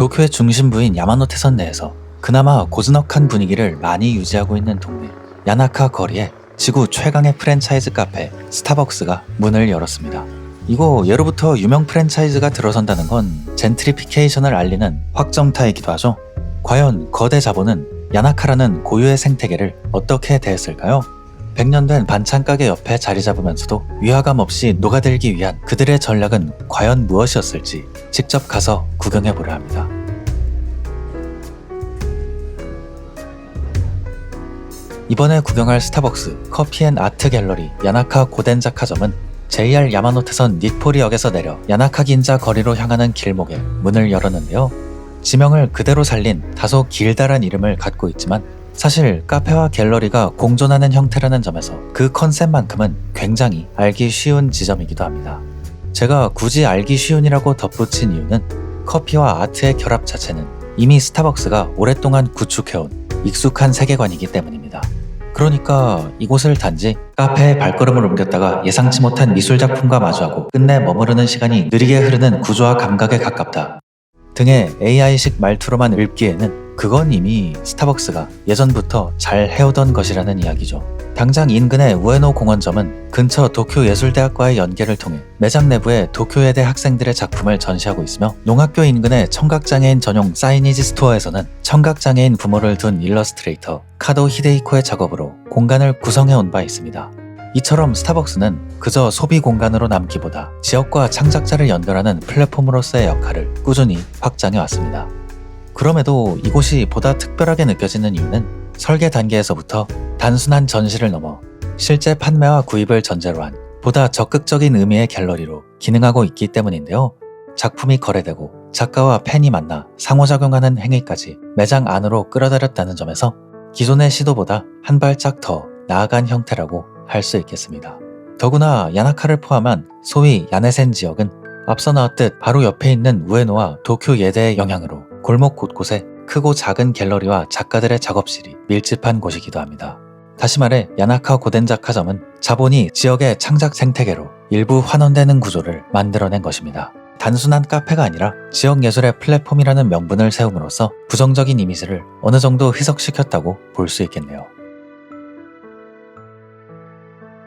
도쿄의 중심부인 야마노테선 내에서 그나마 고즈넉한 분위기를 많이 유지하고 있는 동네 야나카 거리에 지구 최강의 프랜차이즈 카페 스타벅스가 문을 열었습니다. 이거 예로부터 유명 프랜차이즈가 들어선다는 건 젠트리피케이션을 알리는 확정타이기도 하죠. 과연 거대 자본은 야나카라는 고유의 생태계를 어떻게 대했을까요? 100년 된 반찬가게 옆에 자리 잡으면서도 위화감 없이 녹아들기 위한 그들의 전략은 과연 무엇이었을지 직접 가서 구경해보려 합니다. 이번에 구경할 스타벅스 커피앤아트 갤러리 야나카 고덴자카점은 JR 야마노테선 니포리역에서 내려 야나카 긴자 거리로 향하는 길목에 문을 열었는데요. 지명을 그대로 살린 다소 길다란 이름을 갖고 있지만 사실 카페와 갤러리가 공존하는 형태라는 점에서 그 컨셉만큼은 굉장히 알기 쉬운 지점이기도 합니다. 제가 굳이 알기 쉬운이라고 덧붙인 이유는 커피와 아트의 결합 자체는 이미 스타벅스가 오랫동안 구축해온 익숙한 세계관이기 때문입니다. 그러니까 이곳을 단지 카페에 발걸음을 옮겼다가 예상치 못한 미술작품과 마주하고 끝내 머무르는 시간이 느리게 흐르는 구조화 감각에 가깝다 등의 AI식 말투로만 읊기에는 그건 이미 스타벅스가 예전부터 잘 해오던 것이라는 이야기죠. 당장 인근의 우에노 공원점은 근처 도쿄예술대학과의 연계를 통해 매장 내부에 도쿄예대 학생들의 작품을 전시하고 있으며 농학교 인근의 청각장애인 전용 사이니지 스토어에서는 청각장애인 부모를 둔 일러스트레이터 카도 히데이코의 작업으로 공간을 구성해온 바 있습니다. 이처럼 스타벅스는 그저 소비 공간으로 남기보다 지역과 창작자를 연결하는 플랫폼으로서의 역할을 꾸준히 확장해 왔습니다. 그럼에도 이곳이 보다 특별하게 느껴지는 이유는 설계 단계에서부터 단순한 전시를 넘어 실제 판매와 구입을 전제로 한 보다 적극적인 의미의 갤러리로 기능하고 있기 때문인데요. 작품이 거래되고 작가와 팬이 만나 상호작용하는 행위까지 매장 안으로 끌어들였다는 점에서 기존의 시도보다 한 발짝 더 나아간 형태라고 할 수 있겠습니다. 더구나 야나카를 포함한 소위 야네센 지역은 앞서 나왔듯 바로 옆에 있는 우에노와 도쿄 예대의 영향으로 골목 곳곳에 크고 작은 갤러리와 작가들의 작업실이 밀집한 곳이기도 합니다. 다시 말해 야나카 고덴자카점은 자본이 지역의 창작 생태계로 일부 환원되는 구조를 만들어낸 것입니다. 단순한 카페가 아니라 지역 예술의 플랫폼이라는 명분을 세움으로써 부정적인 이미지를 어느 정도 희석시켰다고 볼 수 있겠네요.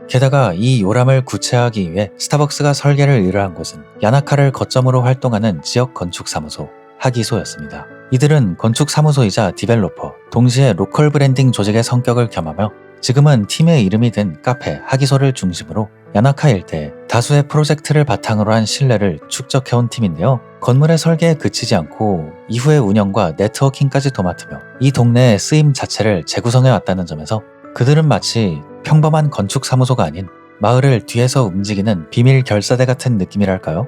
게다가 이 요람을 구체화하기 위해 스타벅스가 설계를 의뢰한 곳은 야나카를 거점으로 활동하는 지역 건축사무소 하기소였습니다. 이들은 건축사무소이자 디벨로퍼, 동시에 로컬 브랜딩 조직의 성격을 겸하며 지금은 팀의 이름이 든 카페 하기소를 중심으로 야나카 일대에 다수의 프로젝트를 바탕으로 한 신뢰를 축적해온 팀인데요. 건물의 설계에 그치지 않고 이후의 운영과 네트워킹까지 도맡으며 이 동네의 쓰임 자체를 재구성해왔다는 점에서 그들은 마치 평범한 건축사무소가 아닌 마을을 뒤에서 움직이는 비밀 결사대 같은 느낌이랄까요?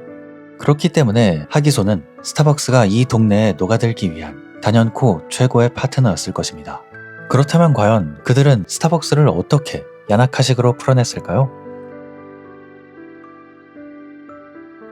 그렇기 때문에 하기소는 스타벅스가 이 동네에 녹아들기 위한 단연코 최고의 파트너였을 것입니다. 그렇다면 과연 그들은 스타벅스를 어떻게 야나카식으로 풀어냈을까요?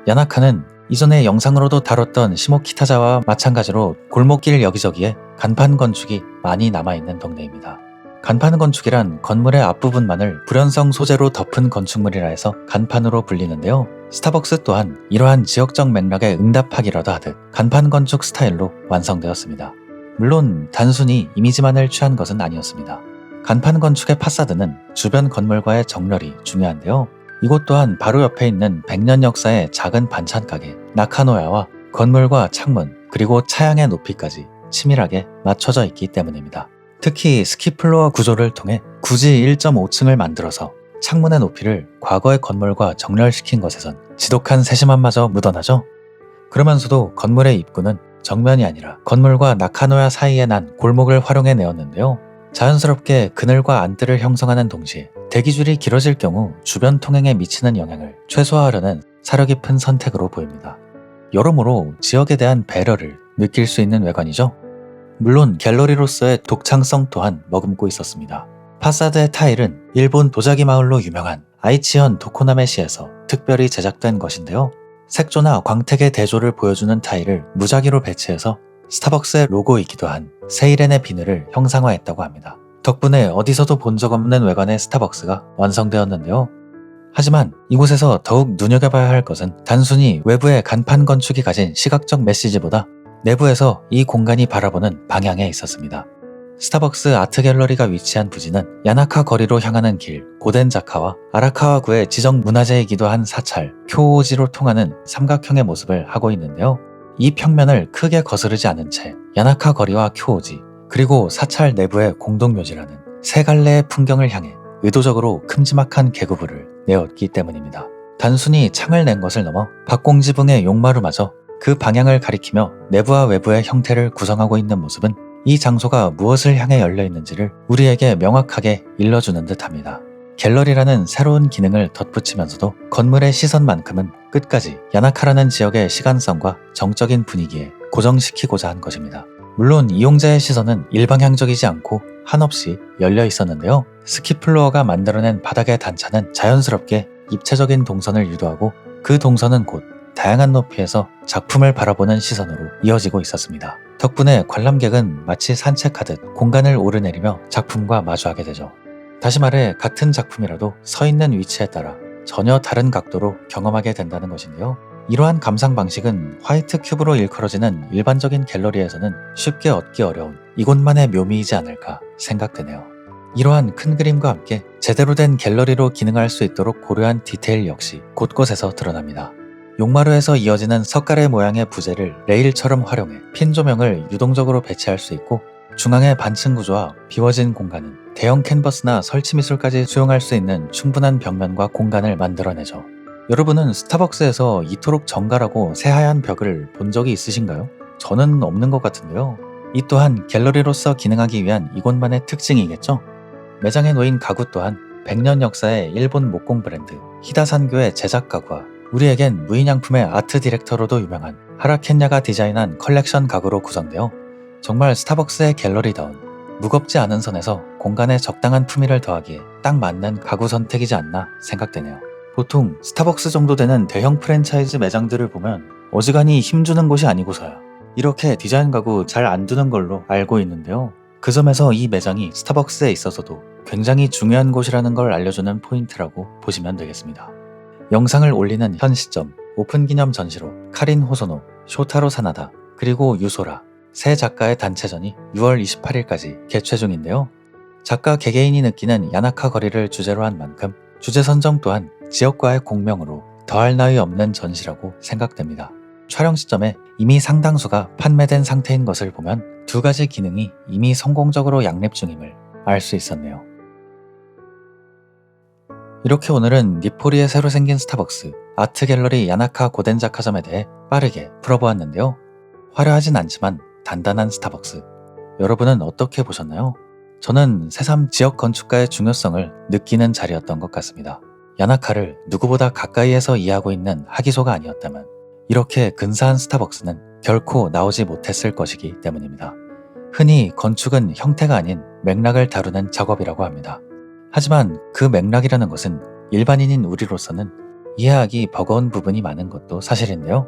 야나카는 이전에 영상으로도 다뤘던 시모키타자와 마찬가지로 골목길 여기저기에 간판 건축이 많이 남아있는 동네입니다. 간판 건축이란 건물의 앞부분만을 불연성 소재로 덮은 건축물이라 해서 간판으로 불리는데요. 스타벅스 또한 이러한 지역적 맥락에 응답하기라도 하듯 간판 건축 스타일로 완성되었습니다. 물론 단순히 이미지만을 취한 것은 아니었습니다. 간판 건축의 파사드는 주변 건물과의 정렬이 중요한데요. 이곳 또한 바로 옆에 있는 100년 역사의 작은 반찬 가게 나카노야와 건물과 창문 그리고 차양의 높이까지 치밀하게 맞춰져 있기 때문입니다. 특히 스키플로어 구조를 통해 굳이 1.5층을 만들어서 창문의 높이를 과거의 건물과 정렬시킨 것에선 지독한 세심함마저 묻어나죠. 그러면서도 건물의 입구는 정면이 아니라 건물과 나카노야 사이에 난 골목을 활용해 내었는데요. 자연스럽게 그늘과 안뜰을 형성하는 동시에 대기줄이 길어질 경우 주변 통행에 미치는 영향을 최소화하려는 사려 깊은 선택으로 보입니다. 여러모로 지역에 대한 배려를 느낄 수 있는 외관이죠. 물론 갤러리로서의 독창성 또한 머금고 있었습니다. 파사드의 타일은 일본 도자기 마을로 유명한 아이치현 도코나메시에서 특별히 제작된 것인데요. 색조나 광택의 대조를 보여주는 타일을 무작위로 배치해서 스타벅스의 로고이기도 한 세이렌의 비늘을 형상화했다고 합니다. 덕분에 어디서도 본 적 없는 외관의 스타벅스가 완성되었는데요. 하지만 이곳에서 더욱 눈여겨봐야 할 것은 단순히 외부의 간판 건축이 가진 시각적 메시지보다 내부에서 이 공간이 바라보는 방향에 있었습니다. 스타벅스 아트갤러리가 위치한 부지는 야나카 거리로 향하는 길, 고덴자카와 아라카와구의 지정 문화재이기도 한 사찰, 쿄오지로 통하는 삼각형의 모습을 하고 있는데요. 이 평면을 크게 거스르지 않은 채 야나카 거리와 쿄오지, 그리고 사찰 내부의 공동묘지라는 세 갈래의 풍경을 향해 의도적으로 큼지막한 계구부를 내었기 때문입니다. 단순히 창을 낸 것을 넘어 박공지붕의 용마루마저 그 방향을 가리키며 내부와 외부의 형태를 구성하고 있는 모습은 이 장소가 무엇을 향해 열려 있는지를 우리에게 명확하게 일러주는 듯합니다. 갤러리라는 새로운 기능을 덧붙이면서도 건물의 시선만큼은 끝까지 야나카라는 지역의 시간성과 정적인 분위기에 고정시키고자 한 것입니다. 물론 이용자의 시선은 일방향적이지 않고 한없이 열려 있었는데요. 스키플로어가 만들어낸 바닥의 단차는 자연스럽게 입체적인 동선을 유도하고 그 동선은 곧 다양한 높이에서 작품을 바라보는 시선으로 이어지고 있었습니다. 덕분에 관람객은 마치 산책하듯 공간을 오르내리며 작품과 마주하게 되죠. 다시 말해 같은 작품이라도 서 있는 위치에 따라 전혀 다른 각도로 경험하게 된다는 것인데요. 이러한 감상 방식은 화이트 큐브로 일컬어지는 일반적인 갤러리에서는 쉽게 얻기 어려운 이곳만의 묘미이지 않을까 생각되네요. 이러한 큰 그림과 함께 제대로 된 갤러리로 기능할 수 있도록 고려한 디테일 역시 곳곳에서 드러납니다. 용마루에서 이어지는 석가래 모양의 부재를 레일처럼 활용해 핀 조명을 유동적으로 배치할 수 있고, 중앙의 반층 구조와 비워진 공간은 대형 캔버스나 설치 미술까지 수용할 수 있는 충분한 벽면과 공간을 만들어내죠. 여러분은 스타벅스에서 이토록 정갈하고 새하얀 벽을 본 적이 있으신가요? 저는 없는 것 같은데요. 이 또한 갤러리로서 기능하기 위한 이곳만의 특징이겠죠? 매장에 놓인 가구 또한 100년 역사의 일본 목공 브랜드 히다산교의 제작 가구와 우리에겐 무인양품의 아트 디렉터로도 유명한 하라켄야가 디자인한 컬렉션 가구로 구성되어 정말 스타벅스의 갤러리다운 무겁지 않은 선에서 공간에 적당한 품위를 더하기에 딱 맞는 가구 선택이지 않나 생각되네요. 보통 스타벅스 정도 되는 대형 프랜차이즈 매장들을 보면 어지간히 힘주는 곳이 아니고서야 이렇게 디자인 가구 잘 안 두는 걸로 알고 있는데요. 그 점에서 이 매장이 스타벅스에 있어서도 굉장히 중요한 곳이라는 걸 알려주는 포인트라고 보시면 되겠습니다. 영상을 올리는 현 시점, 오픈 기념 전시로 카린 호소노, 쇼타로 사나다, 그리고 유소라 세 작가의 단체전이 6월 28일까지 개최 중인데요. 작가 개개인이 느끼는 야나카 거리를 주제로 한 만큼 주제 선정 또한 지역과의 공명으로 더할 나위 없는 전시라고 생각됩니다. 촬영 시점에 이미 상당수가 판매된 상태인 것을 보면 두 가지 기능이 이미 성공적으로 양립 중임을 알 수 있었네요. 이렇게 오늘은 니포리에 새로 생긴 스타벅스 아트갤러리 야나카 고덴자카점에 대해 빠르게 풀어보았는데요. 화려하진 않지만 단단한 스타벅스, 여러분은 어떻게 보셨나요? 저는 새삼 지역 건축가의 중요성을 느끼는 자리였던 것 같습니다. 야나카를 누구보다 가까이에서 이해하고 있는 하기소가 아니었다면 이렇게 근사한 스타벅스는 결코 나오지 못했을 것이기 때문입니다. 흔히 건축은 형태가 아닌 맥락을 다루는 작업이라고 합니다. 하지만 그 맥락이라는 것은 일반인인 우리로서는 이해하기 버거운 부분이 많은 것도 사실인데요.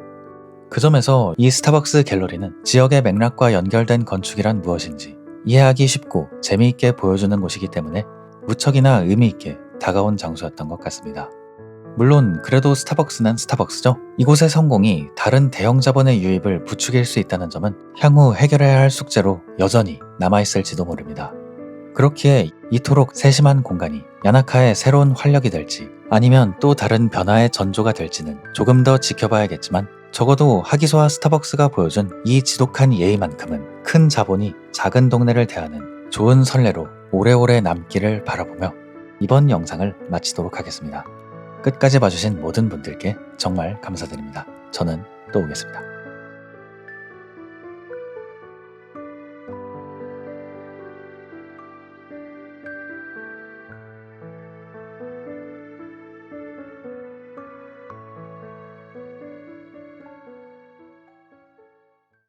그 점에서 이 스타벅스 갤러리는 지역의 맥락과 연결된 건축이란 무엇인지 이해하기 쉽고 재미있게 보여주는 곳이기 때문에 무척이나 의미있게 다가온 장소였던 것 같습니다. 물론 그래도 스타벅스는 스타벅스죠. 이곳의 성공이 다른 대형 자본의 유입을 부추길 수 있다는 점은 향후 해결해야 할 숙제로 여전히 남아있을지도 모릅니다. 그렇기에 이토록 세심한 공간이 야나카의 새로운 활력이 될지 아니면 또 다른 변화의 전조가 될지는 조금 더 지켜봐야겠지만, 적어도 하기소와 스타벅스가 보여준 이 지독한 예의만큼은 큰 자본이 작은 동네를 대하는 좋은 선례로 오래오래 남기를 바라보며 이번 영상을 마치도록 하겠습니다. 끝까지 봐주신 모든 분들께 정말 감사드립니다. 저는 또 오겠습니다.